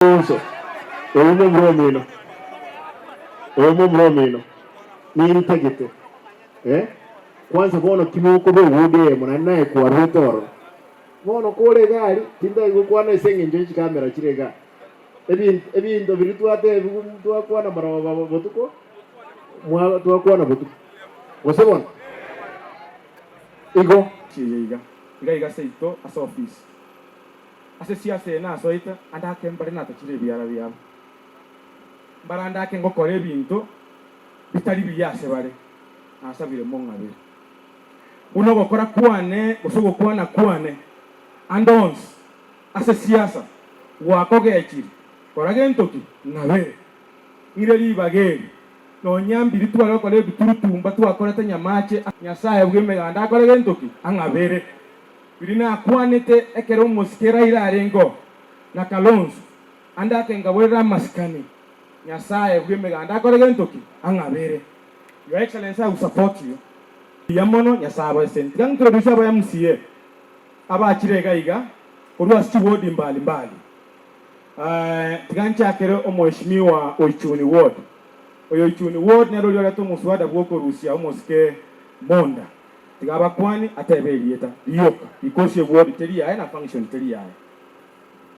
Eso. Bromino. Ni tegete. Kwanza bono kimuko be wude muna nae kwa rutoro. Bono kole gari tinda igukwana isenge nje kamera kirega. Ebi ndo biritu ate mtu akwana mara botuko. Mwa tu akwana botuko. Wasebona. Igo Iga seito asa office. Ase siase na soita andake mbare na takire byara byabo. Baranda ke ngokore ebintu bitari biyase bare. Asabire monga be. Uno gokora kwane usugo kwane andons ase siasa wakoge ekiri korage ntoki nabe ireri bageri no nyambiri twara kole biturutumba twakorete nyamache nyasaye bwemeganda korage ntoki angabere birina kwanete ekero muskera irarengo na Kalonzo andake ngabwera maskani nyasaye bwemeganda korage ntoki angabere. Your Excellency, I will support you. Yamono nyasaba senti kan introduce aba MCA aba kirega iga olwa steward mbali tigancha kero omweshimiwa Oichuni ward oyo Oichuni ward nero lyo lato muswada bwoko Rusia omoske Monda tigaba kwani atebelieta yoka because your ward teria na function teria